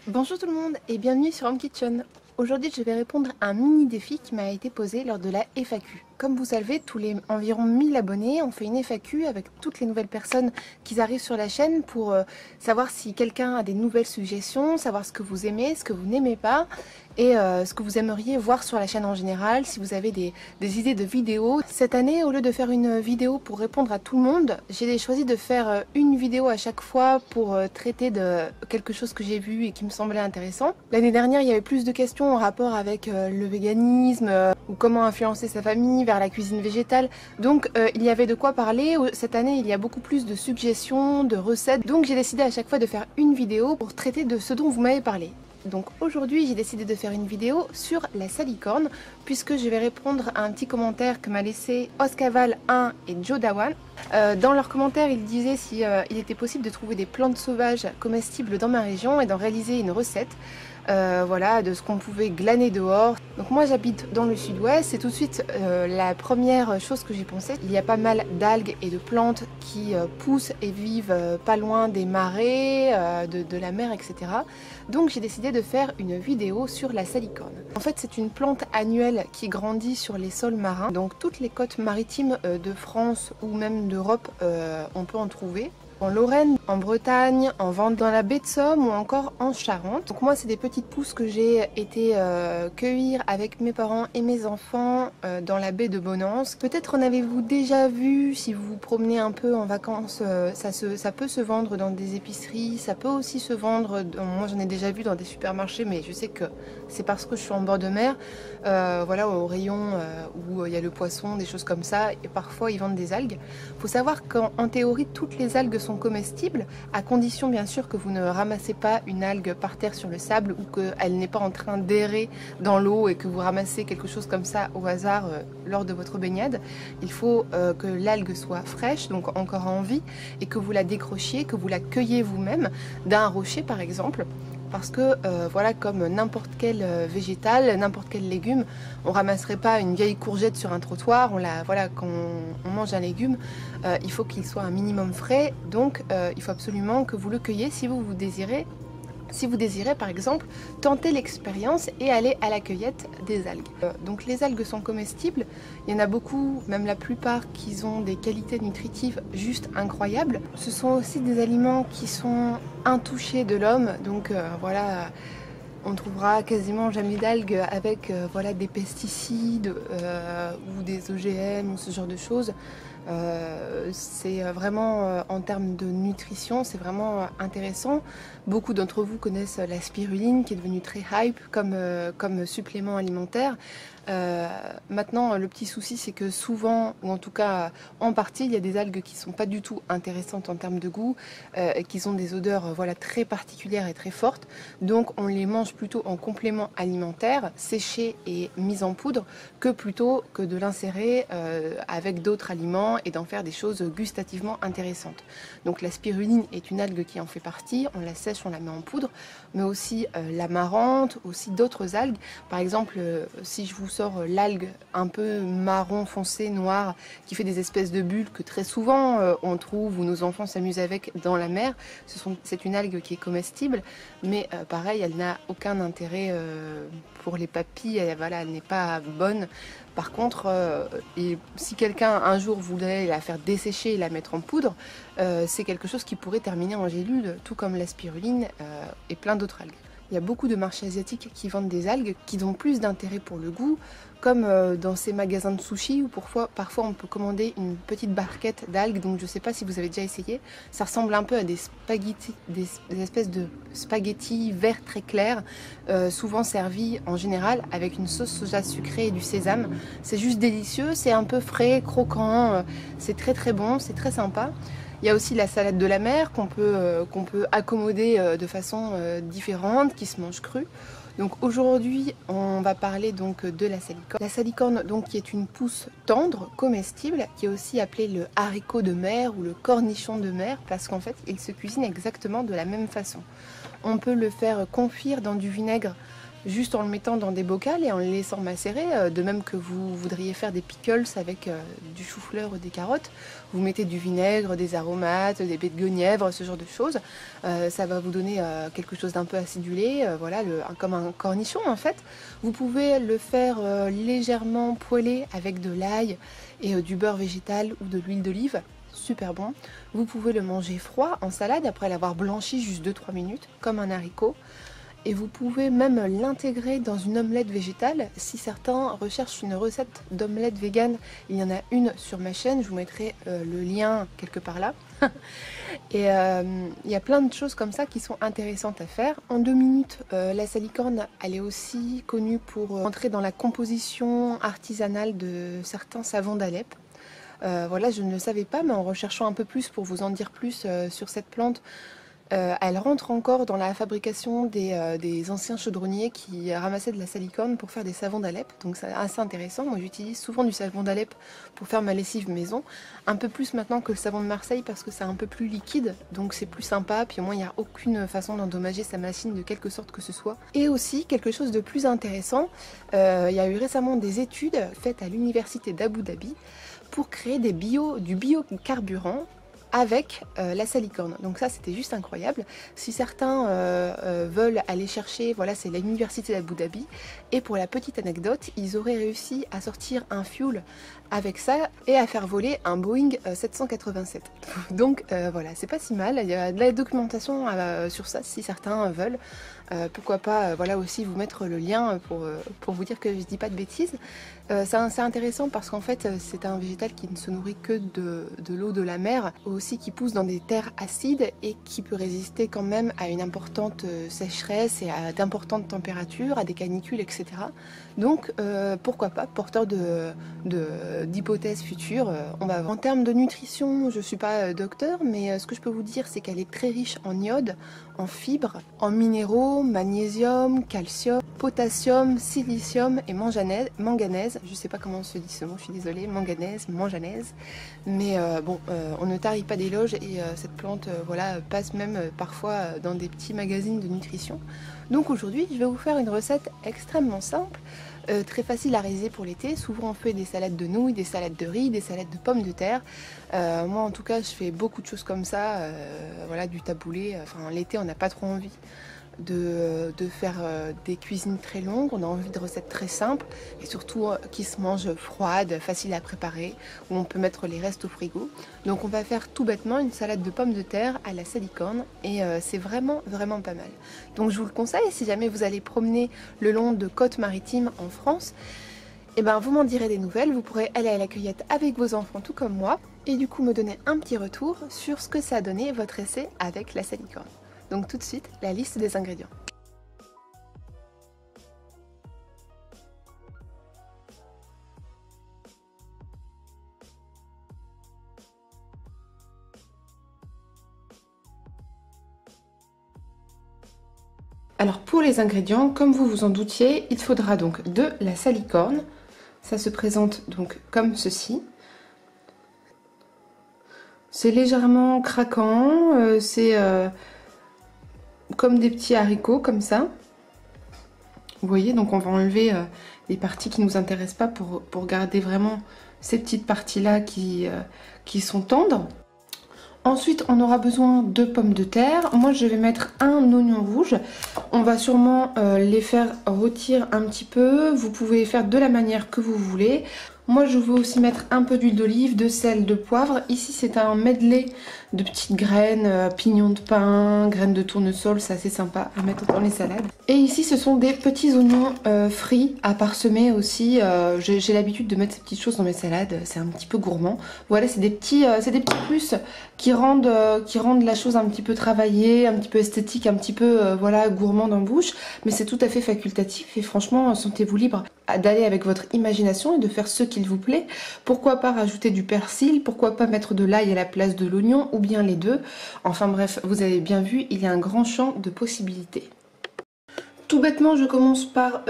Bonjour tout le monde et bienvenue sur Home Kitchen. Aujourd'hui je vais répondre à un mini défi qui m'a été posé lors de la FAQ. Comme vous savez, tous les environ 1000 abonnés, on fait une FAQ avec toutes les nouvelles personnes qui arrivent sur la chaîne pour savoir si quelqu'un a des nouvelles suggestions, savoir ce que vous aimez, ce que vous n'aimez pas et ce que vous aimeriez voir sur la chaîne en général, si vous avez des idées de vidéos. Cette année, au lieu de faire une vidéo pour répondre à tout le monde, j'ai choisi de faire une vidéo à chaque fois pour traiter de quelque chose que j'ai vu et qui me semblait intéressant. L'année dernière, il y avait plus de questions en rapport avec le véganisme ou comment influencer sa famille vers la cuisine végétale. Donc il y avait de quoi parler. Cette année, il y a beaucoup plus de suggestions, de recettes. Donc j'ai décidé à chaque fois de faire une vidéo pour traiter de ce dont vous m'avez parlé. Donc aujourd'hui j'ai décidé de faire une vidéo sur la salicorne puisque je vais répondre à un petit commentaire que m'a laissé Oscaval1 et Joe Dawan. Dans leur commentaire ils disaient si il était possible de trouver des plantes sauvages comestibles dans ma région et d'en réaliser une recette. Voilà, de ce qu'on pouvait glaner dehors. Donc moi j'habite dans le sud-ouest et tout de suite la première chose que j'ai pensé, il y a pas mal d'algues et de plantes qui poussent et vivent pas loin des marais, de la mer, etc. Donc j'ai décidé de faire une vidéo sur la salicorne. En fait c'est une plante annuelle qui grandit sur les sols marins. Donc toutes les côtes maritimes de France ou même d'Europe, on peut en trouver. En Lorraine, en Bretagne, en Vendée, dans la baie de Somme ou encore en Charente. Donc moi c'est des petites pousses que j'ai été cueillir avec mes parents et mes enfants dans la baie de Bonance. Peut-être en avez-vous déjà vu si vous vous promenez un peu en vacances, ça peut se vendre dans des épiceries, ça peut aussi se vendre, moi j'en ai déjà vu dans des supermarchés mais je sais que c'est parce que je suis en bord de mer, voilà au rayon où il y a le poisson, des choses comme ça et parfois ils vendent des algues. Il faut savoir qu'en théorie toutes les algues sont comestibles, à condition bien sûr que vous ne ramassez pas une algue par terre sur le sable ou qu'elle n'est pas en train d'errer dans l'eau et que vous ramassez quelque chose comme ça au hasard lors de votre baignade. Il faut que l'algue soit fraîche, donc encore en vie, et que vous la décrochiez, que vous la cueillez vous-même d'un rocher par exemple. Parce que voilà, comme n'importe quel végétal, n'importe quel légume, on ramasserait pas une vieille courgette sur un trottoir. Voilà, quand on mange un légume, il faut qu'il soit un minimum frais. Donc il faut absolument que vous le cueillez si vous désirez. Si vous désirez par exemple tenter l'expérience et aller à la cueillette des algues. Donc les algues sont comestibles, il y en a beaucoup, même la plupart, qui ont des qualités nutritives juste incroyables. Ce sont aussi des aliments qui sont intouchés de l'homme, donc voilà, on trouvera quasiment jamais d'algues avec voilà, des pesticides ou des OGM ou ce genre de choses. C'est vraiment en termes de nutrition, c'est vraiment intéressant. Beaucoup d'entre vous connaissent la spiruline qui est devenue très hype comme supplément alimentaire. Maintenant le petit souci c'est que souvent, ou en tout cas en partie, il y a des algues qui sont pas du tout intéressantes en termes de goût, qui ont des odeurs voilà, très particulières et très fortes. Donc on les mange plutôt en complément alimentaire, séché et mis en poudre, que plutôt que de l'insérer avec d'autres aliments et d'en faire des choses gustativement intéressantes. Donc la spiruline est une algue qui en fait partie, on la sèche, on la met en poudre, mais aussi l'amarante, aussi d'autres algues. Par exemple, si je vous sors l'algue un peu marron foncé, noir, qui fait des espèces de bulles que très souvent on trouve ou nos enfants s'amusent avec dans la mer, c'est une algue qui est comestible, mais pareil, elle n'a aucun intérêt pour les papilles, voilà, elle n'est pas bonne. Par contre, si quelqu'un un jour voulait la faire dessécher et la mettre en poudre, c'est quelque chose qui pourrait terminer en gélule, tout comme la spiruline et plein d'autres algues. Il y a beaucoup de marchés asiatiques qui vendent des algues qui ont plus d'intérêt pour le goût, comme dans ces magasins de sushi où parfois on peut commander une petite barquette d'algues. Donc je ne sais pas si vous avez déjà essayé, ça ressemble un peu à des spaghettis, des espèces de spaghettis verts très clairs, souvent servis en général avec une sauce soja sucrée et du sésame. C'est juste délicieux, c'est un peu frais, croquant, c'est très très bon, c'est très sympa. Il y a aussi la salade de la mer qu'on peut accommoder de façon différente, qui se mange crue. Donc aujourd'hui, on va parler donc de la salicorne. La salicorne, donc, qui est une pousse tendre, comestible, qui est aussi appelée le haricot de mer ou le cornichon de mer, parce qu'en fait, il se cuisine exactement de la même façon. On peut le faire confire dans du vinaigre juste en le mettant dans des bocals et en le laissant macérer. De même que vous voudriez faire des pickles avec du chou-fleur ou des carottes, vous mettez du vinaigre, des aromates, des baies de guenièvre, ce genre de choses. Ça va vous donner quelque chose d'un peu acidulé, voilà, comme un cornichon en fait. Vous pouvez le faire légèrement poêlé avec de l'ail et du beurre végétal ou de l'huile d'olive. Super bon. Vous pouvez le manger froid en salade après l'avoir blanchi juste 2-3 minutes comme un haricot. Et vous pouvez même l'intégrer dans une omelette végétale. Si certains recherchent une recette d'omelette végane, il y en a une sur ma chaîne, je vous mettrai le lien quelque part là. Et il y a plein de choses comme ça qui sont intéressantes à faire. En 2 minutes, la salicorne, elle est aussi connue pour entrer dans la composition artisanale de certains savons d'Alep. Voilà, je ne le savais pas, mais en recherchant un peu plus pour vous en dire plus sur cette plante, elle rentre encore dans la fabrication des anciens chaudronniers qui ramassaient de la salicorne pour faire des savons d'Alep. Donc c'est assez intéressant. Moi j'utilise souvent du savon d'Alep pour faire ma lessive maison. Un peu plus maintenant que le savon de Marseille parce que c'est un peu plus liquide. Donc c'est plus sympa. Puis au moins il n'y a aucune façon d'endommager sa machine de quelque sorte que ce soit. Et aussi quelque chose de plus intéressant. Il y a eu récemment des études faites à l'université d'Abu Dhabi pour créer du biocarburant avec la salicorne. Donc ça c'était juste incroyable. Si certains veulent aller chercher, voilà, c'est l'université d'Abu Dhabi, et pour la petite anecdote, ils auraient réussi à sortir un fuel avec ça et à faire voler un Boeing 787. Donc voilà, c'est pas si mal. Il y a de la documentation sur ça si certains veulent. Pourquoi pas voilà aussi vous mettre le lien pour vous dire que je dis pas de bêtises. C'est intéressant parce qu'en fait c'est un végétal qui ne se nourrit que de l'eau de la mer, aussi qui pousse dans des terres acides et qui peut résister quand même à une importante sécheresse et à d'importantes températures, à des canicules, etc. Donc pourquoi pas, porteur d'hypothèses futures, on va voir. En termes de nutrition, je suis pas docteur, mais ce que je peux vous dire c'est qu'elle est très riche en iode, en fibres, en minéraux, magnésium, calcium, potassium, silicium et manganèse. Je sais pas comment on se dit ce mot, je suis désolée, manganèse, mais bon, on ne tarit pas d'éloges et cette plante voilà, passe même parfois dans des petits magazines de nutrition. Donc aujourd'hui je vais vous faire une recette extrêmement simple, très facile à réaliser pour l'été. Souvent on fait des salades de nouilles, des salades de riz, des salades de pommes de terre. Moi en tout cas je fais beaucoup de choses comme ça, voilà, du taboulé. Enfin l'été on n'a pas trop envie de faire des cuisines très longues, on a envie de recettes très simples et surtout qui se mangent froides, faciles à préparer, où on peut mettre les restes au frigo. Donc on va faire tout bêtement une salade de pommes de terre à la salicorne et c'est vraiment pas mal. Donc je vous le conseille si jamais vous allez promener le long de côtes maritimes en France. Et ben vous m'en direz des nouvelles, vous pourrez aller à la cueillette avec vos enfants tout comme moi et du coup me donner un petit retour sur ce que ça a donné votre essai avec la salicorne. Donc tout de suite, la liste des ingrédients. Alors pour les ingrédients, comme vous vous en doutiez, il faudra donc de la salicorne. Ça se présente donc comme ceci. C'est légèrement craquant, c'est comme des petits haricots comme ça. Vous voyez, donc on va enlever les parties qui ne nous intéressent pas pour garder vraiment ces petites parties-là qui sont tendres. Ensuite, on aura besoin de pommes de terre. Moi, je vais mettre un oignon rouge. On va sûrement les faire rôtir un petit peu. Vous pouvez faire de la manière que vous voulez. Moi, je veux aussi mettre un peu d'huile d'olive, de sel, de poivre. Ici, c'est un medley de petites graines, pignons de pain, graines de tournesol. C'est assez sympa à mettre dans les salades. Et ici, ce sont des petits oignons frits à parsemer aussi. J'ai l'habitude de mettre ces petites choses dans mes salades. C'est un petit peu gourmand. Voilà, c'est des petits plus qui rendent la chose un petit peu travaillée, un petit peu esthétique, un petit peu voilà, gourmande en bouche. Mais c'est tout à fait facultatif et franchement, sentez-vous libre d'aller avec votre imagination et de faire ce qu'il vous plaît. Pourquoi pas rajouter du persil, pourquoi pas mettre de l'ail à la place de l'oignon ou bien les deux. Enfin bref, vous avez bien vu, il y a un grand champ de possibilités. Tout bêtement, je commence par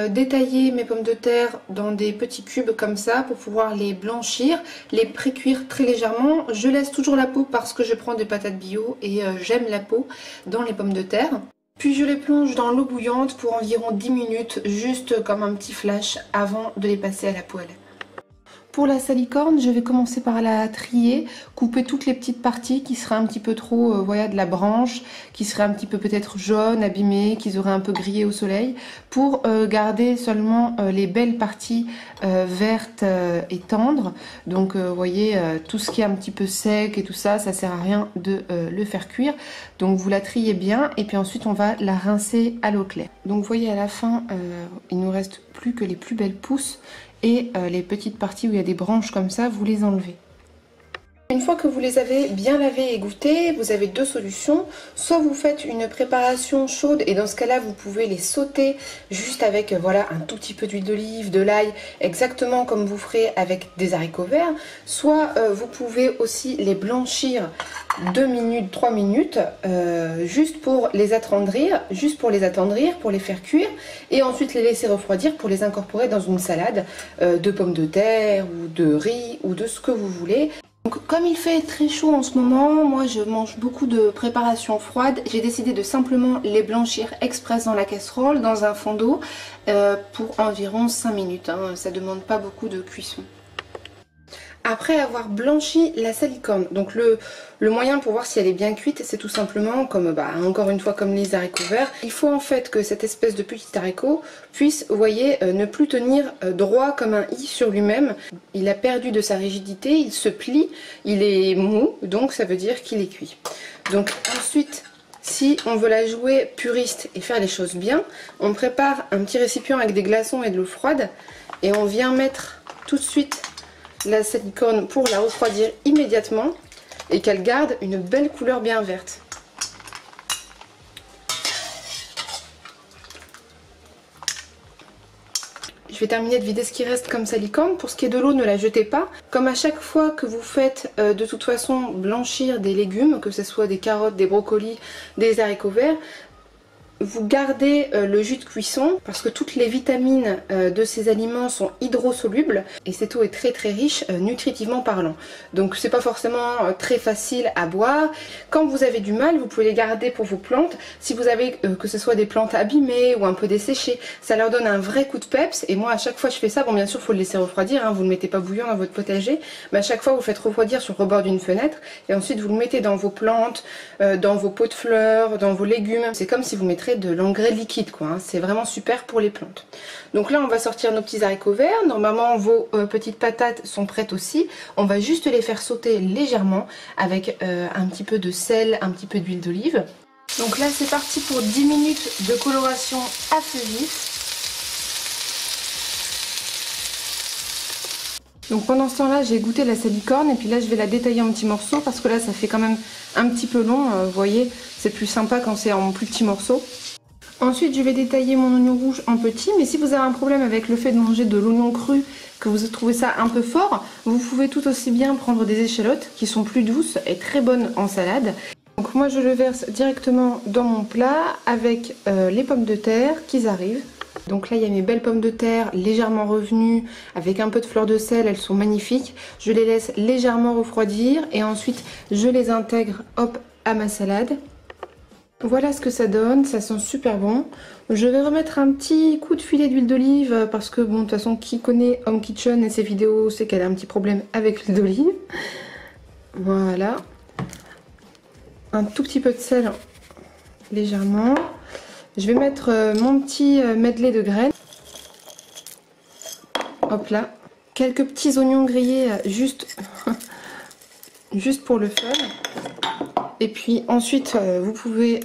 détailler mes pommes de terre dans des petits cubes comme ça pour pouvoir les blanchir, les pré-cuire très légèrement. Je laisse toujours la peau parce que je prends des patates bio et j'aime la peau dans les pommes de terre. Puis je les plonge dans l'eau bouillante pour environ 10 minutes, juste comme un petit flash avant de les passer à la poêle. Pour la salicorne, je vais commencer par la trier, couper toutes les petites parties qui seraient un petit peu trop voilà, de la branche, qui seraient un petit peu peut-être jaunes, abîmées, qui auraient un peu grillé au soleil, pour garder seulement les belles parties vertes et tendres. Donc vous voyez, tout ce qui est un petit peu sec et tout ça, ça sert à rien de le faire cuire. Donc vous la triez bien et puis ensuite on va la rincer à l'eau claire. Donc vous voyez à la fin, il nous reste plus que les plus belles pousses. Et les petites parties où il y a des branches comme ça, vous les enlevez. Une fois que vous les avez bien lavées et goûtées, vous avez deux solutions. Soit vous faites une préparation chaude et dans ce cas-là, vous pouvez les sauter juste avec voilà, un tout petit peu d'huile d'olive, de l'ail, exactement comme vous ferez avec des haricots verts. Soit vous pouvez aussi les blanchir 2 minutes, 3 minutes, juste pour les attendrir, pour les faire cuire et ensuite les laisser refroidir pour les incorporer dans une salade de pommes de terre ou de riz ou de ce que vous voulez. Donc, comme il fait très chaud en ce moment, moi je mange beaucoup de préparations froides. J'ai décidé de simplement les blanchir express dans la casserole, dans un fond d'eau, pour environ 5 minutes. Hein. Ça ne demande pas beaucoup de cuisson. Après avoir blanchi la salicorne, donc le moyen pour voir si elle est bien cuite, c'est tout simplement, comme encore une fois comme les haricots verts, il faut en fait que cette espèce de petit haricot puisse, vous voyez, ne plus tenir droit comme un i sur lui-même. Il a perdu de sa rigidité, il se plie, il est mou, donc ça veut dire qu'il est cuit. Donc ensuite, si on veut la jouer puriste et faire les choses bien, on prépare un petit récipient avec des glaçons et de l'eau froide et on vient mettre tout de suite la salicorne pour la refroidir immédiatement et qu'elle garde une belle couleur bien verte. Je vais terminer de vider ce qui reste comme salicorne. Pour ce qui est de l'eau, ne la jetez pas. Comme à chaque fois que vous faites de toute façon blanchir des légumes, que ce soit des carottes, des brocolis, des haricots verts, vous gardez le jus de cuisson parce que toutes les vitamines de ces aliments sont hydrosolubles et cette eau est très très riche nutritivement parlant. Donc c'est pas forcément très facile à boire. Quand vous avez du mal, vous pouvez les garder pour vos plantes. Si vous avez que ce soit des plantes abîmées ou un peu desséchées, ça leur donne un vrai coup de peps. Et moi à chaque fois je fais ça, bon bien sûr il faut le laisser refroidir, hein, vous ne le mettez pas bouillant dans votre potager, mais à chaque fois vous le faites refroidir sur le rebord d'une fenêtre et ensuite vous le mettez dans vos plantes, dans vos pots de fleurs, dans vos légumes. C'est comme si vous mettriez de l'engrais liquide quoi, hein. C'est vraiment super pour les plantes. Donc là on va sortir nos petits haricots verts. Normalement vos petites patates sont prêtes aussi. On va juste les faire sauter légèrement avec un petit peu de sel, un petit peu d'huile d'olive. Donc là c'est parti pour 10 minutes de coloration à feu vif. Donc pendant ce temps là j'ai goûté la salicorne et puis là je vais la détailler en petits morceaux parce que là ça fait quand même un petit peu long, vous voyez, c'est plus sympa quand c'est en plus petits morceaux. Ensuite je vais détailler mon oignon rouge en petits, mais si vous avez un problème avec le fait de manger de l'oignon cru, que vous trouvez ça un peu fort, vous pouvez tout aussi bien prendre des échalotes qui sont plus douces et très bonnes en salade. Donc moi je le verse directement dans mon plat avec les pommes de terre qui arrivent. Donc là il y a mes belles pommes de terre légèrement revenues avec un peu de fleur de sel, elles sont magnifiques. Je les laisse légèrement refroidir et ensuite je les intègre hop à ma salade. Voilà ce que ça donne, ça sent super bon. Je vais remettre un petit coup de filet d'huile d'olive parce que bon de toute façon qui connaît Home Kitchen et ses vidéos sait qu'elle a un petit problème avec l'huile d'olive. Voilà. Un tout petit peu de sel légèrement. Je vais mettre mon petit medley de graines. Hop là. Quelques petits oignons grillés juste pour le fun. Et puis ensuite vous pouvez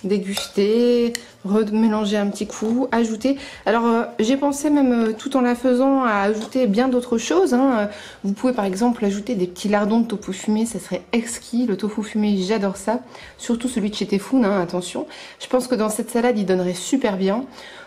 déguster, remélanger un petit coup, ajouter. Alors j'ai pensé même tout en la faisant à ajouter bien d'autres choses, hein. Vous pouvez par exemple ajouter des petits lardons de tofu fumé, ça serait exquis. Le tofu fumé j'adore ça, surtout celui de chez Tefun, hein, attention. Je pense que dans cette salade il donnerait super bien.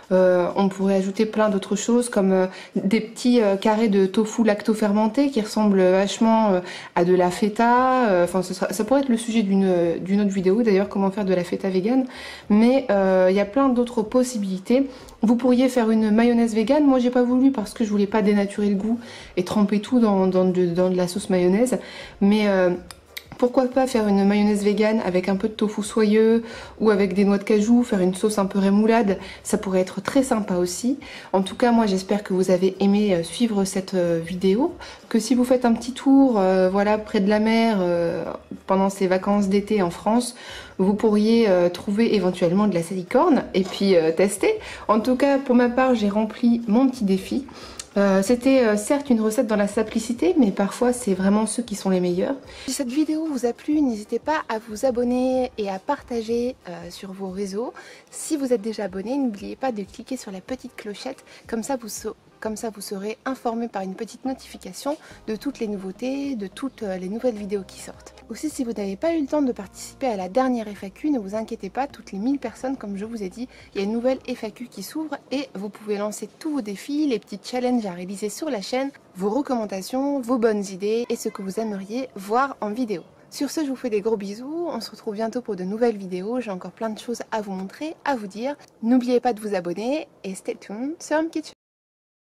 On pourrait ajouter plein d'autres choses comme des petits carrés de tofu lacto-fermenté qui ressemblent vachement à de la feta. Enfin, ça pourrait être le sujet d'une autre vidéo d'ailleurs, comment faire de la feta vegan. Mais il y a plein d'autres possibilités. Vous pourriez faire une mayonnaise vegan. Moi j'ai pas voulu parce que je voulais pas dénaturer le goût et tremper tout dans de la sauce mayonnaise. Mais Pourquoi pas faire une mayonnaise végane avec un peu de tofu soyeux ou avec des noix de cajou, faire une sauce un peu rémoulade, ça pourrait être très sympa aussi. En tout cas, moi j'espère que vous avez aimé suivre cette vidéo, que si vous faites un petit tour voilà, près de la mer pendant ces vacances d'été en France, vous pourriez trouver éventuellement de la salicorne et puis tester. En tout cas, pour ma part, j'ai rempli mon petit défi. C'était certes une recette dans la simplicité, mais parfois c'est vraiment ceux qui sont les meilleurs. Si cette vidéo vous a plu, n'hésitez pas à vous abonner et à partager sur vos réseaux. Si vous êtes déjà abonné, n'oubliez pas de cliquer sur la petite clochette, comme ça vous serez informé par une petite notification de toutes les nouveautés, de toutes les nouvelles vidéos qui sortent. Aussi, si vous n'avez pas eu le temps de participer à la dernière FAQ, ne vous inquiétez pas, toutes les 1000 personnes, comme je vous ai dit, il y a une nouvelle FAQ qui s'ouvre et vous pouvez lancer tous vos défis, les petits challenges à réaliser sur la chaîne, vos recommandations, vos bonnes idées et ce que vous aimeriez voir en vidéo. Sur ce, je vous fais des gros bisous, on se retrouve bientôt pour de nouvelles vidéos, j'ai encore plein de choses à vous montrer, à vous dire. N'oubliez pas de vous abonner et stay tuned sur Home Kitchen.